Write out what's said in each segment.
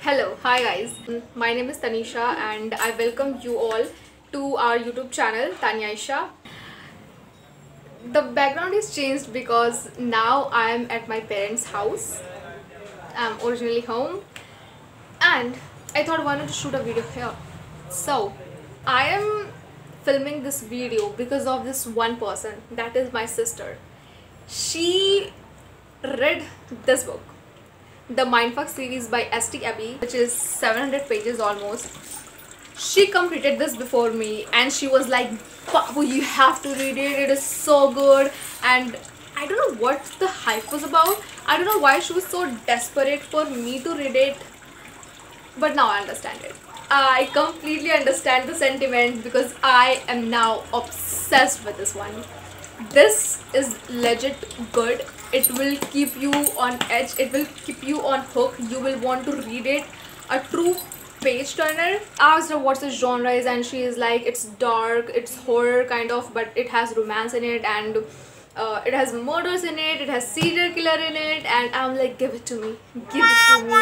Hello, hi guys. My name is Tanisha and I welcome you all to our YouTube channel Tanya Isha. The background is changed because now I am at my parents' house. I'm originally home and I thought why not to shoot a video here. So, I am filming this video because of this one person, that is my sister. She read this book, the Mindfuck series by S.T. Abbey, which is 700 pages almost. She completed this before me and she was like, Babu, you have to read it, it is so good. And I don't know what the hype was about. I don't know why she was so desperate for me to read it, but now I understand it. I completely understand the sentiment because I am now obsessed with this one. This is legit good. It will keep you on edge, it will keep you on hook, you will want to read it. A true page turner. I asked her what's the genre is and she is like, it's dark, it's horror kind of, but it has romance in it and it has murders in it, it has serial killer in it, and I'm like, give it to me, give it to me.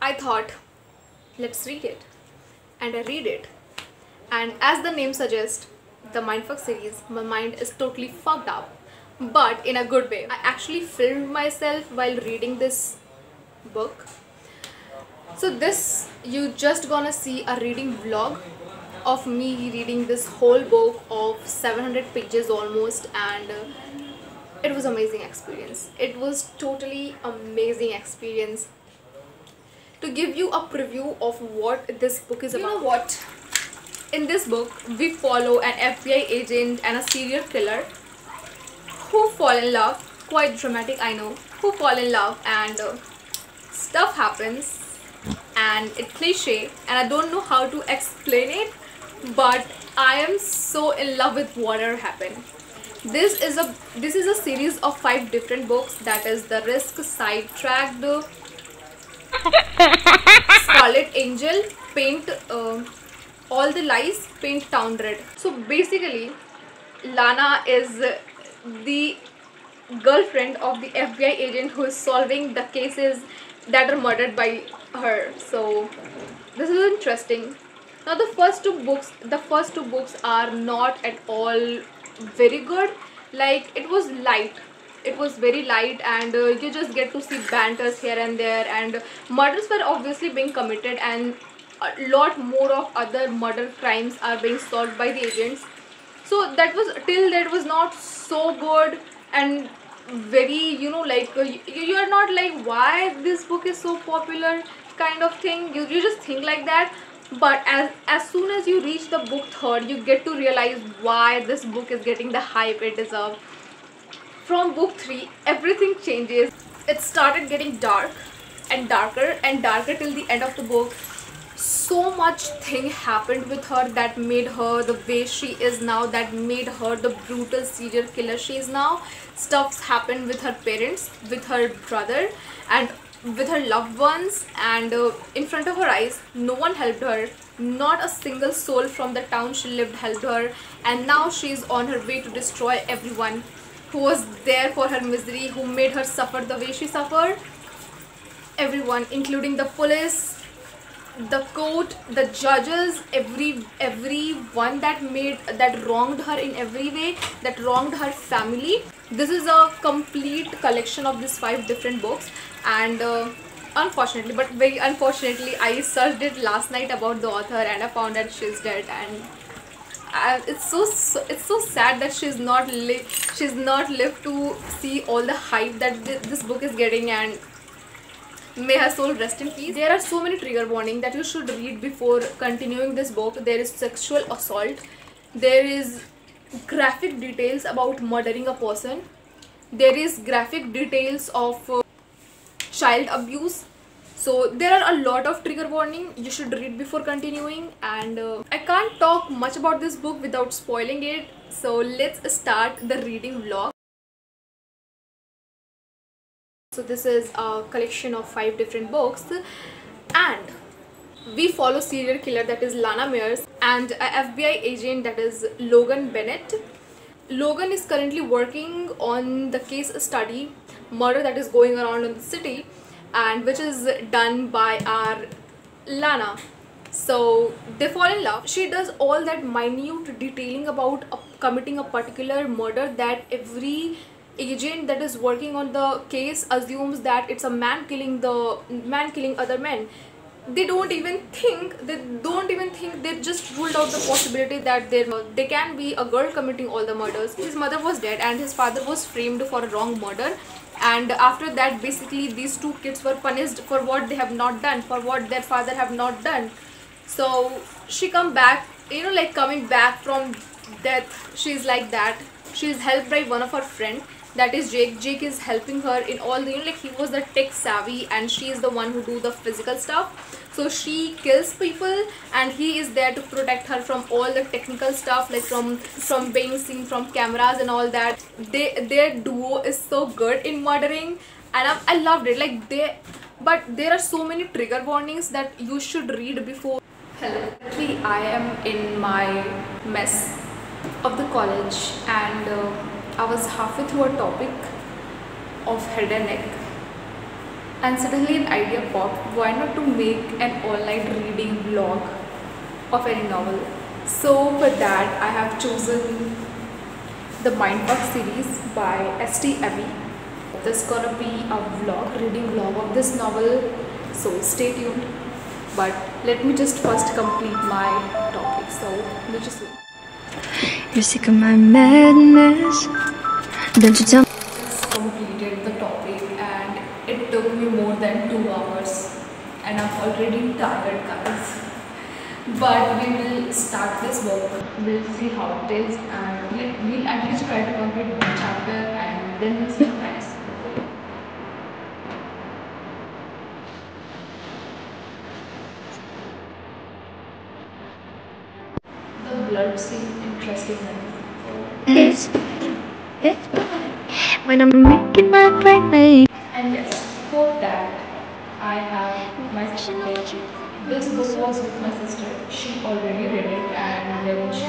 I thought, let's read it, and I read it, and as the name suggests, the Mindfuck series, my mind is totally fucked up, but in a good way. I actually filmed myself while reading this book. So this, you just gonna see a reading vlog of me reading this whole book of 700 pages almost, and it was amazing experience. It was totally amazing experience. To give you a preview of what this book is about. You know what? In this book, we follow an FBI agent and a serial killer who fall in love. Quite dramatic, I know. Who fall in love and stuff happens and it's cliche and I don't know how to explain it, but I am so in love with whatever happened. This is a series of 5 different books, that is The Risk, Sidetracked, Scarlet Angel, Paint All the Lies, Paint Town Red. So basically, Lana is the girlfriend of the FBI agent who is solving the cases that are murdered by her. So this is interesting. Now the first two books are not at all very good. Like, it was light. It was very light and you just get to see banters here and there, and murders were obviously being committed and a lot more of other murder crimes are being solved by the agents. So that was not so good and very, you know, like you are not like, why this book is so popular kind of thing. You just think like that, but as soon as you reach the book third, you get to realize why this book is getting the hype it deserves. From book 3, everything changes. It started getting dark and darker till the end of the book. So much thing happened with her that made her the way she is now, that made her the brutal serial killer she is now. Stuffs happened with her parents, with her brother, and with her loved ones, and in front of her eyes. No one helped her. Not a single soul from the town she lived helped her, and now she is on her way to destroy everyone who was there for her misery, who made her suffer the way she suffered. Everyone, including the police, the court, the judges, everyone that wronged her in every way, that wronged her family. This is a complete collection of these 5 different books, and unfortunately, but very unfortunately, I searched it last night about the author and I found that she's dead, and it's so sad that she's not lived to see all the hype that this book is getting, and may her soul rest in peace. There are so many trigger warnings that you should read before continuing this book. There is sexual assault, there is graphic details about murdering a person, there is graphic details of child abuse. So there are a lot of trigger warning you should read before continuing, and I can't talk much about this book without spoiling it. So let's start the reading vlog. So this is a collection of 5 different books, and we follow serial killer, that is Lana Mears, and a FBI agent, that is Logan Bennett. Logan is currently working on the case study murder that is going around in the city, and which is done by our Lana. So they fall in love. She does all that minute detailing about committing a particular murder that every agent that is working on the case assumes that it's a man killing other men. They don't even think they just ruled out the possibility that they can be a girl committing all the murders. His mother was dead and his father was framed for a wrong murder, and after that basically these two kids were punished for what they have not done, for what their father have not done. So she come back, like coming back from death. She's like that. She's helped by one of her friend, that is Jake. Jake is helping her in all the, like he was the tech savvy and she is the one who do the physical stuff. So she kills people and he is there to protect her from all the technical stuff, like from being seen from cameras and all that. Their duo is so good in murdering, and I loved it. But there are so many trigger warnings that you should read before. Hello. Actually, I am in my mess of the college, and I was halfway through a topic of head and neck, and suddenly an idea popped. Why not to make an online reading vlog of any novel? So for that, I have chosen the Mindfuck series by S.T. Abby. This is gonna be a reading vlog of this novel. So stay tuned. But let me just first complete my topic. So let's just wait. You're sick of my madness. Don't you tell me? Just completed the topic and it took me more than 2 hours, and I'm already tired, guys. But we will start this book. We'll see how it is, and we'll at least try to complete one chapter, and then we'll see how it is. The blood seemed interesting. It's when I'm making my brain. And yes, for that, I have my sister. This book was with my sister. She already read it, and then she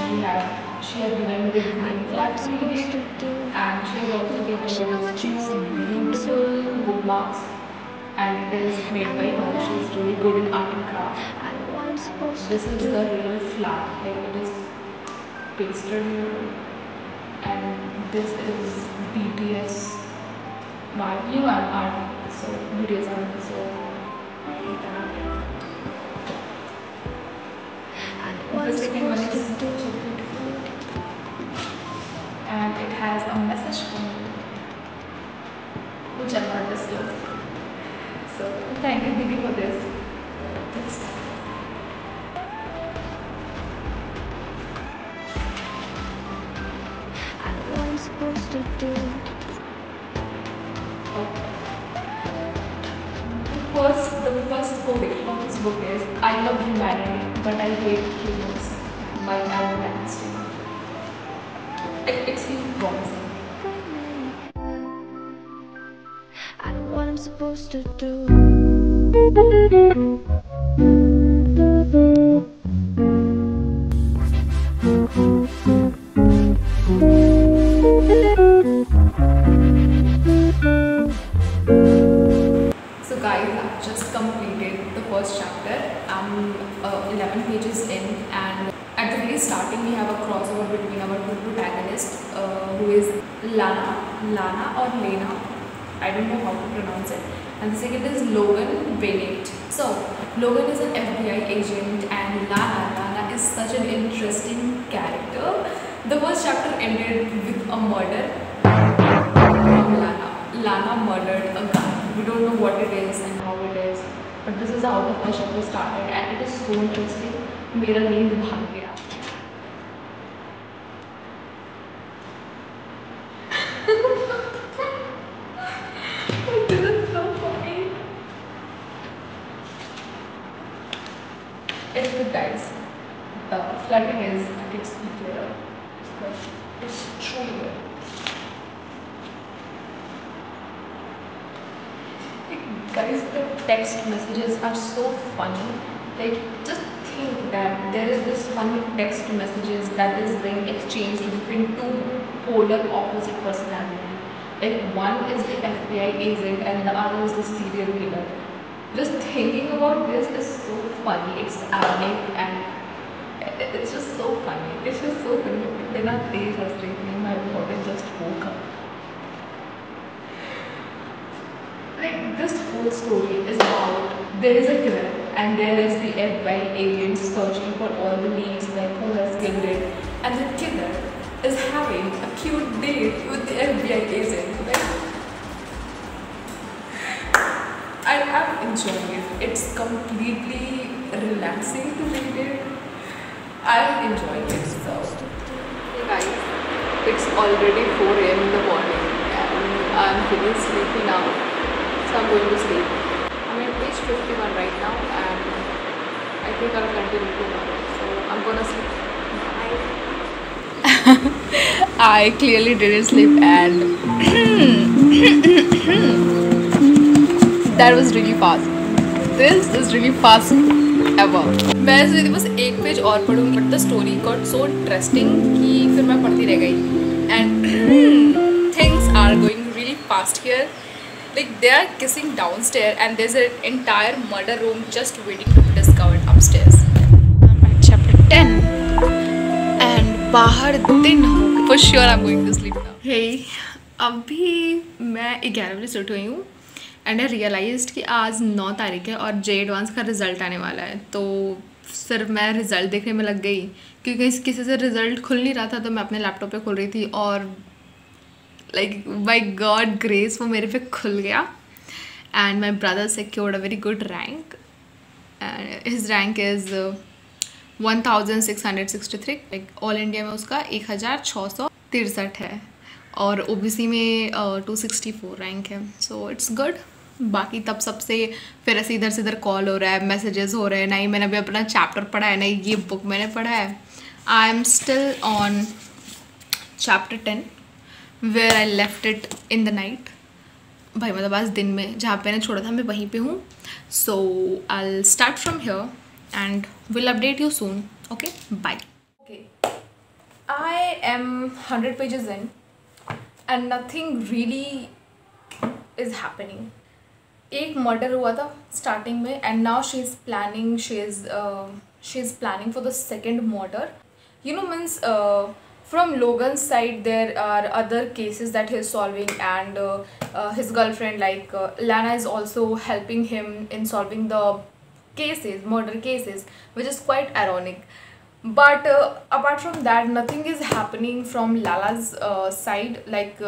had given the green flag to read it, and she has also given us 2 beautiful bookmarks, and it is made by her. She is really good in art and craft. This is the real flag, like it is pasted here, and this is BTS. I'm art, so BTS art, so the second one is so beautiful, and it has a message for me, which I'm not disclosing. So thank you, Didi, for this. Let's start. I know what I'm supposed to do. The first quotation of this book is, "I love humanity, but I hate humans," by Albert Einstein. It seems promising. I know what I'm supposed to do. So guys, I've just completed the first chapter. I'm 11 pages in, and at the very starting we have a crossover between our two protagonists, who is Lana or Lena, I don't know how to pronounce it, and the second is Logan Bennett. So Logan is an FBI agent, and Lana is such an interesting character. The first chapter ended with a murder from Lana. Lana murdered a guy. We don't know what it is and how it is, but this is how the first chapter started, and it is so interesting. मेरा नींद भाग गया. This is so funny. It's good, guys. The flooding is at its peak level, but it's truly good. Guys, the text messages are so funny. Like, just think that there is this funny text messages that is being exchanged between two polar opposite personalities. Like one is the FBI agent and the other is the serial killer. Just thinking about this is so funny. It's ironic and it's just so funny. It's just so funny. Then our day has taken my body just woke up. Like this whole story is about there is a killer and there is the FBI agent searching for all the leads like who has killed it, and the killer is having a cute date with the FBI agent. Like, I am enjoying it. It's completely relaxing to read it. I'm enjoying it. So, hey guys, it's already 4 a.m. in the morning and I'm feeling sleepy now. So I'm going to sleep. I'm at page 51 right now and I think I'll continue tomorrow. So I'm gonna sleep. Bye. I clearly didn't sleep and that was really fast. This is really fast ever. मैं सोची बस एक page और पढ़ूंगी but the story got so interesting कि फिर मैं पढ़ती रह गई and things are going really fast here. Like they are kissing downstairs and there's an entire murder room just waiting to be discovered upstairs. I'm at chapter 10 and बाहर दिन हो. For sure I'm going to sleep now. Hey, अभी मैं 11 बजे सोई हुई हूँ and I realised कि आज 9 तारीख है और जे एडवांस का रिज़ल्ट आने वाला है. तो सिर्फ मैं रिज़ल्ट देखने में लग गई क्योंकि किसी से रिज़ल्ट खुल नहीं रहा था तो मैं अपने लैपटॉप पे खोल रही थी और लाइक बाय गॉड ग्रेस वो मेरे पे खुल गया and my brother secured a very good rank and his rank is 1663. Like all India में उसका 1663 है और ओबीसी में 264 रैंक है. So it's good. बाकी तब सबसे फिर ऐसे इधर से इधर कॉल हो रहा है, मैसेजेस हो रहे हैं. नहीं मैंने अभी अपना चैप्टर पढ़ा है, नहीं ये बुक मैंने पढ़ा है. I am still on chapter 10 where I left it in the night. भाई मतलब आज दिन में जहाँ पे मैंने छोड़ा था मैं वहीं पे हूँ. So I start from here and will update you soon. Okay bye. Okay I am 100 pages in and nothing really is happening. एक मर्डर हुआ था स्टार्टिंग में and now she is planning for the second murder. You know, means from Logan's side there are other cases that he is solving and his girlfriend like Lana is also helping him in solving the cases, murder cases, which is quite ironic. But apart from that nothing is happening from Lala's side. Like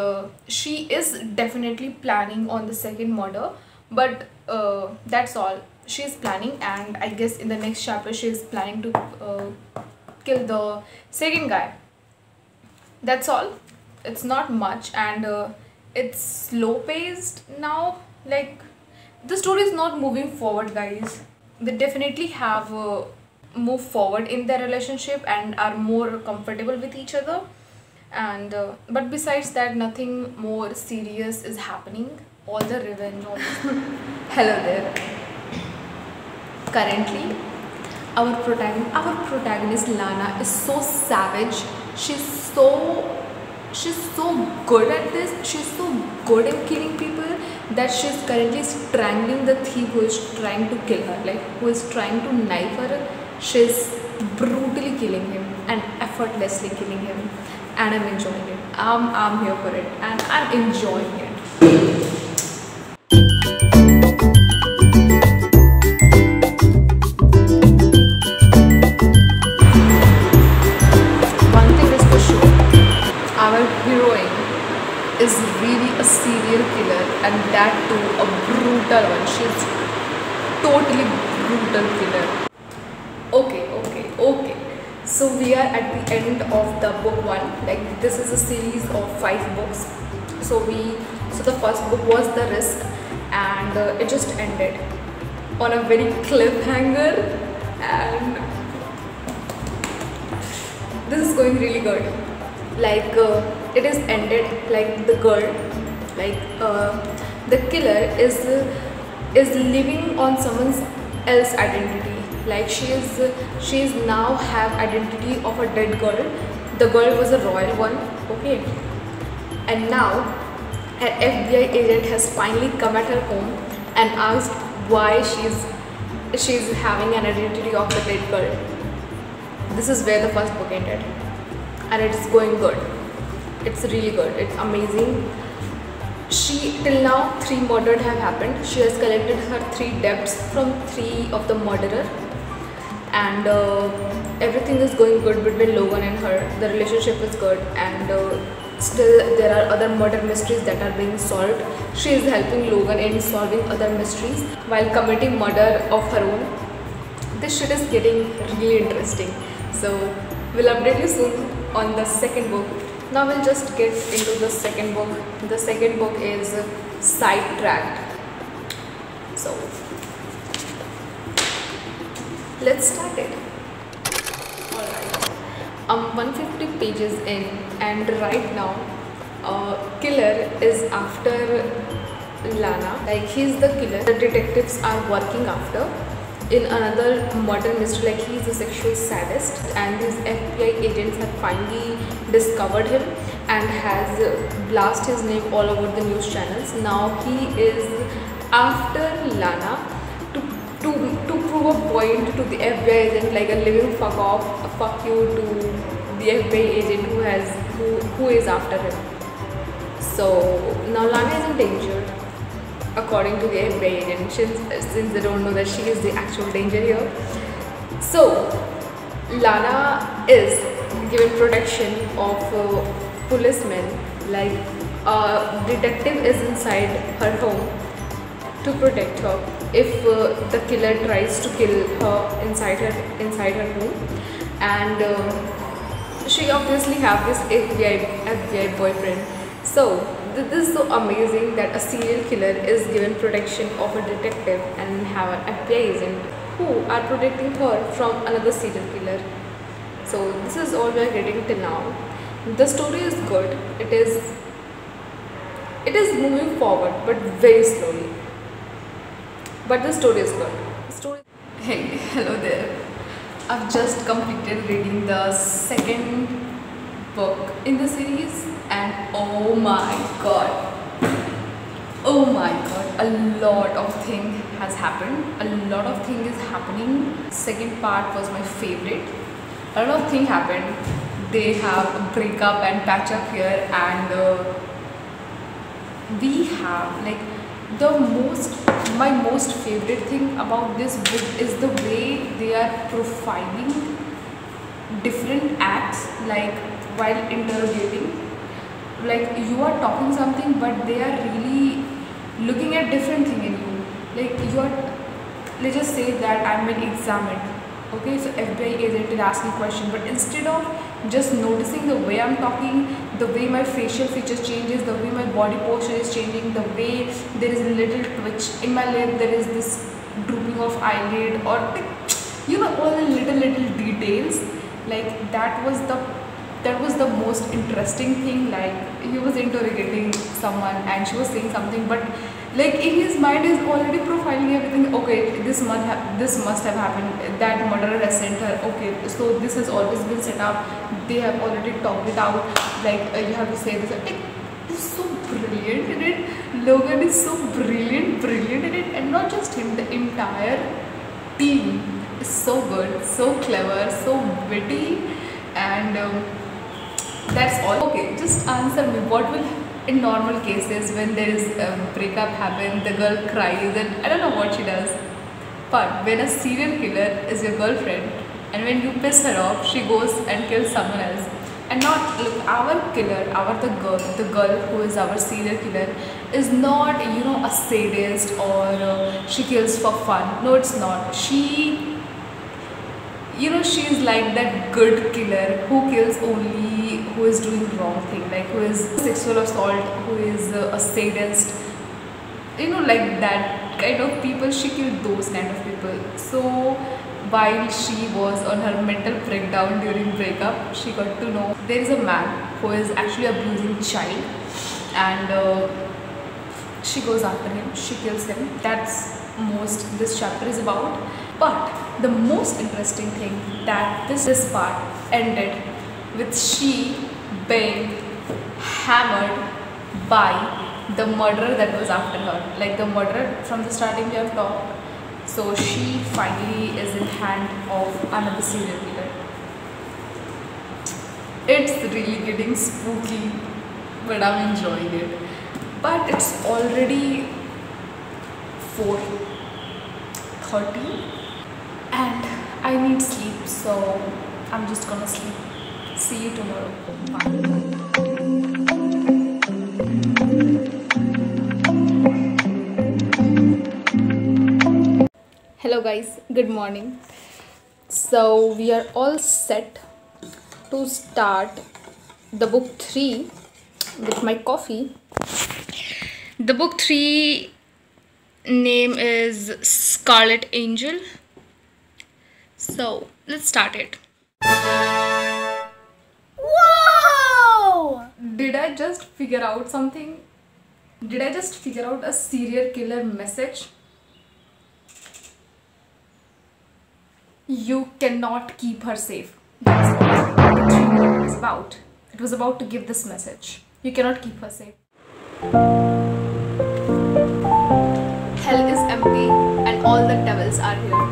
she is definitely planning on the second murder but that's all she is planning and I guess in the next chapter she is planning to kill the second guy. That's all. It's not much and it's slow paced now. Like the story is not moving forward guys. They definitely have move forward in their relationship and are more comfortable with each other and but besides that nothing more serious is happening. All the revenge, all this. Hello there. Currently our protagonist Lana is so savage. She's so good at this. She's so good at killing people that she's currently strangling the thief who is trying to kill her, like who is trying to knife her. She's brutally killing him and effortlessly killing him and I'm enjoying it. I'm here for it and I'm enjoying it. One thing is for sure, our heroine is really a serial killer and that too a brutal one. She's totally brutal killer. Okay. So we are at the end of the book 1. Like this is a series of 5 books. So the first book was The Risk and it just ended on a very cliffhanger and this is going really good. Like it is ended like the girl, like the killer is living on someone else's identity. Like she is now have identity of a dead girl. The girl was a royal one, okay, and now an FBI agent has finally come at her home and asked why she's having an identity of the dead girl. This is where the first book ended, and it's going good. It's really good. It's amazing. Till now 3 murders have happened. She has collected her 3 debts from 3 of the murderer, and everything is going good between Logan and her. The relationship is good, and still there are other murder mysteries that are being solved. She is helping Logan in solving other mysteries while committing murder of her own. This shit is getting really interesting. So we'll update you soon on the second book. Now we'll just get into the second book. The second book is Sidetracked. So let's start it. Alright, I'm 150 pages in, and right now killer is after Lana. Like, he's the killer the detectives are working after in another murder mystery. Like, he's a sexual sadist, and these FBI agents have finally discovered him and has blasted his name all over the news channels. Now he is after Lana to prove a point to the FBI agent, like a living fuck you to the FBI agent who is after him. So now Lana is in danger, according to the FBI agent, since they don't know that she is the actual danger here. So Lana is given protection of policemen. Like, a detective is inside her home to protect her if the killer tries to kill her inside her home. And she obviously have this FBI boyfriend. So this is so amazing that a serial killer is given protection of a detective and have an FBI agent who are protecting her from another serial killer. So this is all we are getting till now. The story is good. It is moving forward, but very slowly. But the story is good. Hey, hello there. I've just completed reading the second book in the series, and oh my god, a lot of things has happened. A lot of things is happening. Second part was my favorite. A lot of things happened. They have a breakup and patch up here, and we have, like, my most favorite thing about this book is the way they are profiling different acts, like while interrogating. Like, you are talking something, but they are really looking at different thing in you. Like, let's just say that I'm being examined. Okay, so FBI agent is asking question, but instead of just noticing the way I'm talking, the way my facial features changes, the way my body posture is changing, the way there is a little twitch in my lip, there is this drooping of eyelid, or all the little details. Like, that was the most interesting thing. Like, he was interrogating someone and she was saying something, but like in his mind is already profiling everything. Okay, this must have happened, that murderer has sent her. Okay, so this has always been set up, they have already talked it out. Like, you have to say this. It's so brilliant in it. Logan is so brilliant in it, and not just him, the entire team is so good, so clever, so witty, and that's all. Okay, just answer me, what will, in normal cases, when there is a breakup happen, the girl cries and I don't know what she does, but when a serial killer is your girlfriend and when you piss her off, she goes and kills someone else. And not, look, our killer, the girl who is our serial killer is not, a sadist, or she kills for fun. No, it's not. She is like that good killer who kills only who is doing wrong thing, like who is sexual assault, who is a sadist, like that kind of people. She killed those kind of people. So while she was on her mental breakdown during breakup, she got to know there is a man who is actually abusing child, and she goes after him, she kills him. That's most this chapter is about. But the most interesting thing, that this part ended with she being hammered by the murderer that was after her, like the murderer from the starting we have talked. So she finally is in hand of another serial killer. It's really getting spooky, but I'm enjoying it. But it's already 4:30 and I need sleep, so I'm just gonna sleep. See you tomorrow. Bye. Hello guys, good morning. So we are all set to start the book 3 with my coffee. The book 3 name is Scarlet Angel. So let's start it. Whoa! Did I just figure out something? Did I just figure out a serial killer message? You cannot keep her safe. That's what the dream was about. It was about to give this message. You cannot keep her safe. Hell is empty and all the devils are here.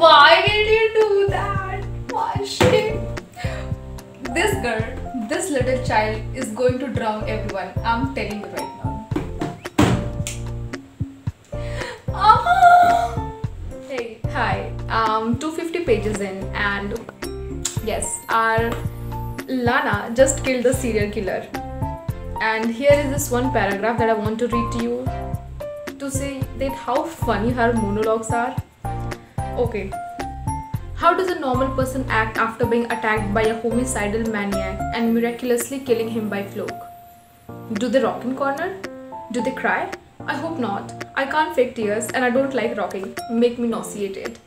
Why did you do that? Why shit? This girl, this little child is going to drown everyone. I'm telling you right now. Hey, hi. 250 pages in, and yes, our Lana just killed the serial killer. And here is this one paragraph that I want to read to you to say that how funny her monologues are. Okay. How does a normal person act after being attacked by a homicidal maniac and miraculously killing him by fluke? Do they rock in corner? Do they cry? I hope not. I can't fake tears and I don't like rocking. Make me nauseated.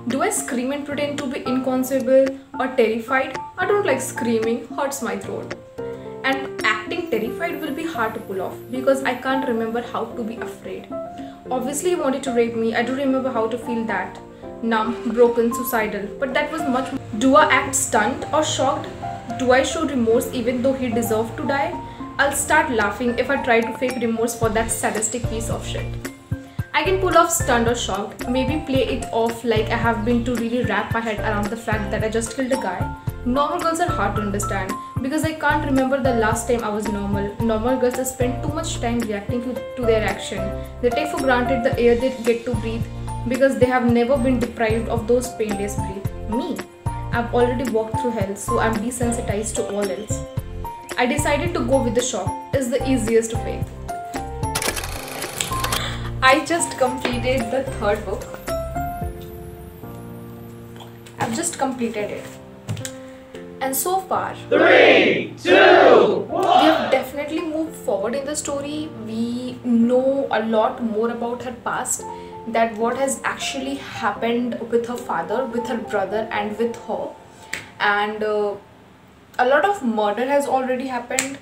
Do I scream and pretend to be inconsolable or terrified? I don't like screaming. Hurts my throat. And acting terrified will be hard to pull off because I can't remember how to be afraid. Obviously he wanted to rape me. I do remember how to feel that. Numb, broken, suicidal, but that was much more. Do I act stunned or shocked? Do I show remorse even though he deserved to die? I'll start laughing if I try to fake remorse for that sadistic piece of shit. I can pull off stunned or shocked, maybe play it off like I have been to really wrap my head around the fact that I just killed a guy. Normal girls are hard to understand because I can't remember the last time I was normal. Normal girls spend too much time reacting to their action. They take for granted the air they get to breathe because they have never been deprived of those painless breath. Me, I've already walked through hell, so I'm desensitized to all else. I decided to go with the shock. It's the easiest way. I just completed the 3rd book. I've just completed it. And so far, 3, 2, 1. we have definitely moved forward in the story. We know a lot more about her past, that what has actually happened with her father, with her brother and with her. And a lot of murder has already happened.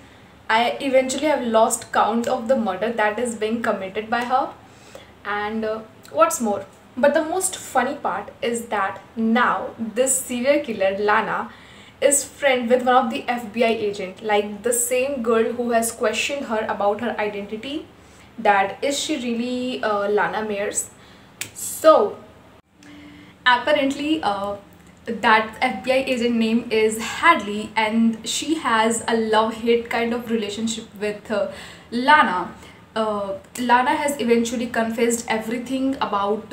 I eventually have lost count of the murder that is being committed by her. And what's more, but the most funny part is that now this serial killer Lana is friend with one of the FBI agent, like the same girl who has questioned her about her identity, that is she really Lana Mears. So apparently that FBI agent name is Hadley, and she has a love-hate kind of relationship with Lana. Lana has eventually confessed everything about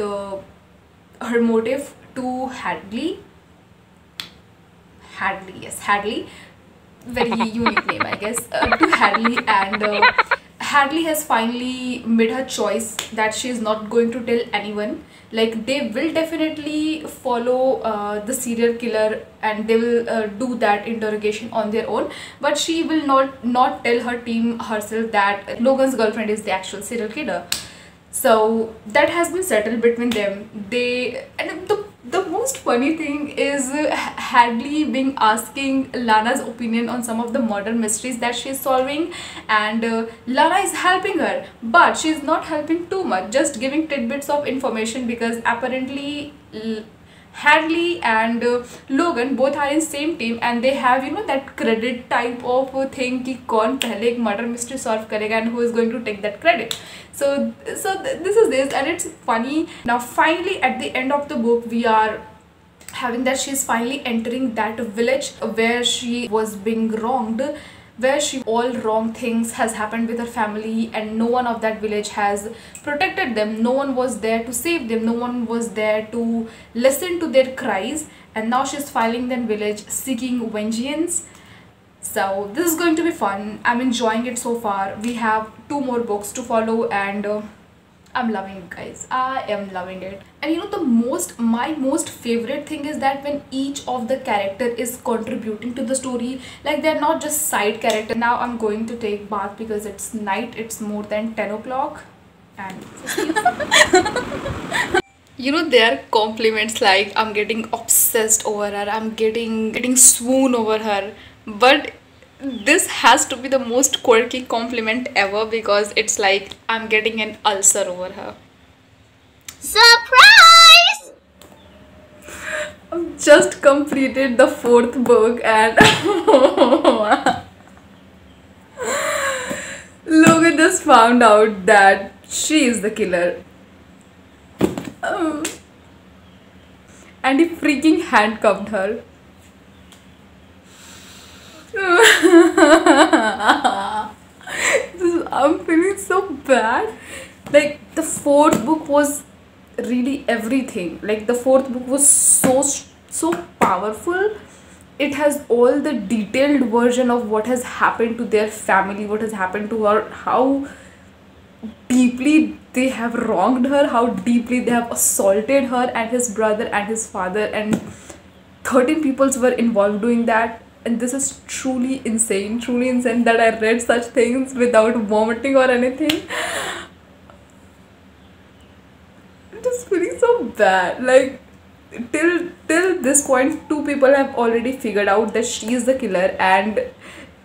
her motive to Hadley. Yes, Hadley. Very unique name, I guess. To Hadley, and Hadley has finally made her choice that she is not going to tell anyone. Like, they will definitely follow the serial killer and they will do that interrogation on their own, but she will not tell her team herself that Logan's girlfriend is the actual serial killer. So that has been settled between them. And The most funny thing is Hadley being asking Lana's opinion on some of the murder mysteries that she's solving, and Lana is helping her, but she's not helping too much, just giving tidbits of information, because apparently Hadley and Logan both are in same team, and they have, you know, that credit type of thing कि कौन पहले एक murder mystery solve करेगा and who is going to take that credit. So this is this, and it's funny. Now finally at the end of the book we are having that she's finally entering that village where she was being wronged, where all wrong things has happened with her family, and no one of that village has protected them. No one was there to save them, no one was there to listen to their cries, and now she's filing that village seeking vengeance. So this is going to be fun. I'm enjoying it so far. We have 2 more books to follow, and I'm loving it, guys. I am loving it. And you know, my most favorite thing is that when each of the character is contributing to the story, like they're not just side character. Now I'm going to take bath because it's night. It's more than 10 o'clock, and you know, there are compliments like I'm getting obsessed over her, I'm getting swoon over her, but this has to be the most quirky compliment ever, because it's like I'm getting an ulcer over her. Surprise! I've just completed the 4th book, and Logan just found out that she is the killer. And he freaking handcuffed her. I'm feeling so bad. Like, the 4th book was really everything. Like, the 4th book was so powerful. It has all the detailed version of what has happened to their family, what has happened to her, how deeply they have wronged her, how deeply they have assaulted her and his brother and his father, and 13 people were involved doing that. And this is truly insane that I read such things without vomiting or anything. I'm just feeling so bad. Like, till this point, 2 people have already figured out that she is the killer, and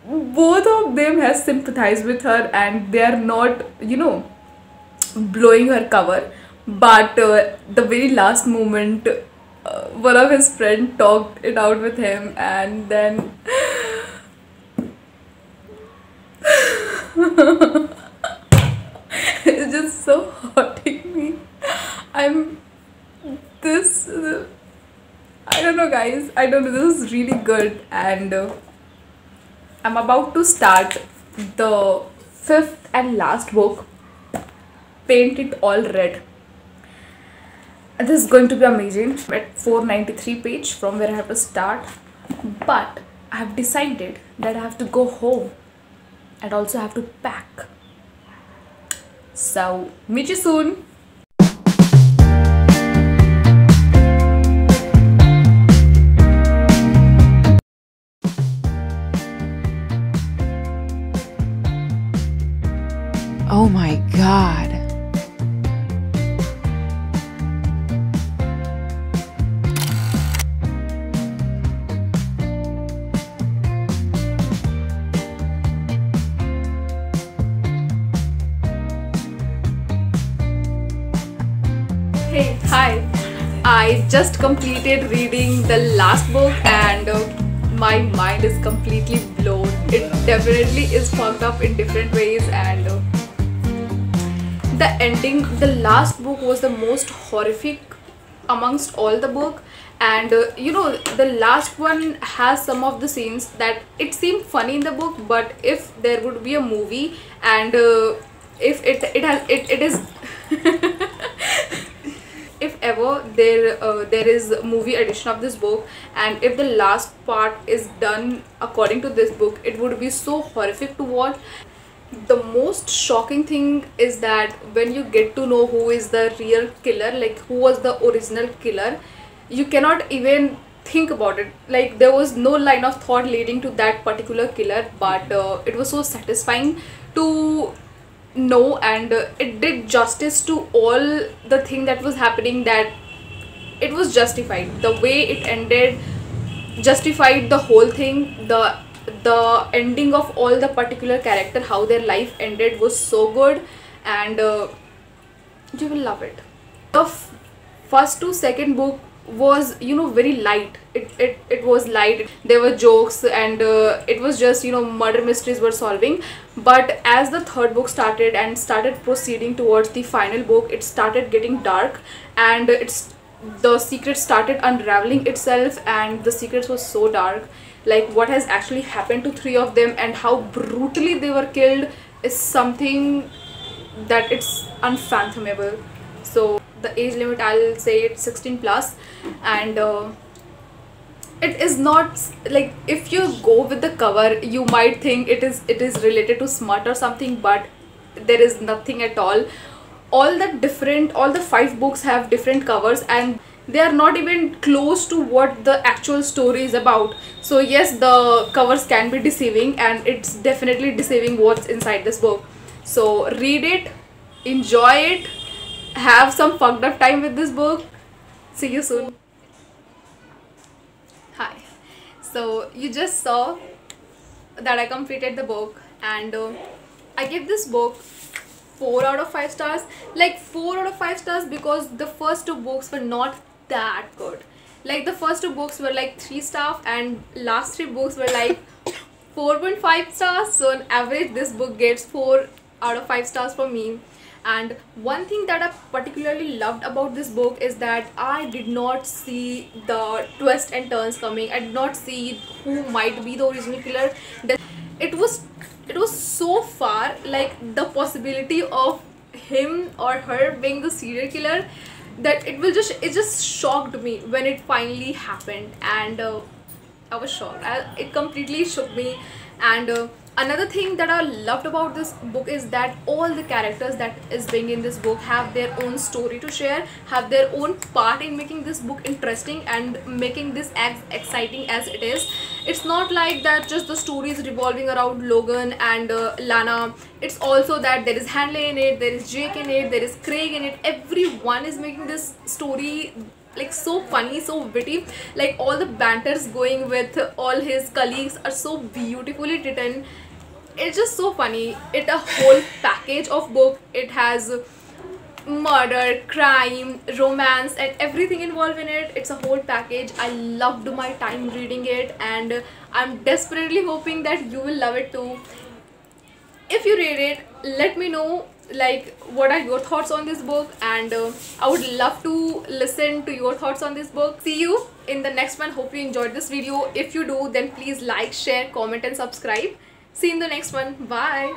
both of them have sympathized with her, and they are not, you know, blowing her cover. But the very last moment, one of his friends talked it out with him, and then it's just so hurting me. I don't know, guys. I don't know. This is really good, and I'm about to start the 5th and last book, Paint It All Red. And this is going to be amazing. At 493 page from where I have to start, but I have decided that I have to go home and also have to pack. So meet you soon. Oh my God. Hey, hi. I just completed reading the last book, and my mind is completely blown. It definitely is fucked up in different ways, and the ending, the last book was the most horrific amongst all the book. And you know, the last one has some of the scenes that it seemed funny in the book, but if there would be a movie, and if it is if ever there is a movie edition of this book, and if the last part is done according to this book, it would be so horrific to watch. The most shocking thing is that when you get to know who is the real killer, like who was the original killer, you cannot even think about it. Like, there was no line of thought leading to that particular killer, but it was so satisfying to know, and it did justice to all the thing that was happening, that it was justified. The way it ended justified the whole thing. The ending of all the particular character, how their life ended, was so good, and you will love it. The first to second book was, you know, very light. It was light. There were jokes, and it was just, you know, murder mysteries were solving. But as the third book started and started proceeding towards the final book, it started getting dark, and the secret started unraveling itself, and the secrets was so dark. Like, what has actually happened to three of them and how brutally they were killed is something that it's unfathomable. So the age limit, I'll say it's 16 plus, and it is not like, if you go with the cover you might think it is related to smut or something, but there is nothing at all. All the 5 books have different covers, and they are not even close to what the actual story is about. So yes, the covers can be deceiving, and it's definitely deceiving what's inside this book. So read it, enjoy it, have some fucked up time with this book. See you soon. Hi. So you just saw that I completed the book, and I give this book 4 out of 5 stars. Like 4 out of 5 stars because the first 2 books were not that good. Like the first 2 books were like 3 stars, and last 3 books were like 4.5 stars. So on average this book gets 4 out of 5 stars for me. And one thing that I particularly loved about this book is that I did not see the twists and turns coming. I did not see who might be the original killer. It was so far, like the possibility of him or her being the serial killer, that it just shocked me when it finally happened, and I was shocked. It completely shook me. And another thing that I loved about this book is that all the characters that is being in this book have their own story to share, have their own part in making this book interesting and making this as exciting as it is. It's not like that just the story is revolving around Logan and Lana. It's also that there is Hanley in it, there is Jake in it, there is Craig in it. Everyone is making this story like so funny, so witty. Like all the banters going with all his colleagues are so beautifully written. It's just so funny. It's a whole package of book. It has murder, crime, romance, and everything involved in it. It's a whole package. I loved my time reading it, and I'm desperately hoping that you will love it too. If you read it, let me know like what are your thoughts on this book, and I would love to listen to your thoughts on this book. See you in the next one. Hope you enjoyed this video. If you do, then please like, share, comment and subscribe. See you in the next one. Bye.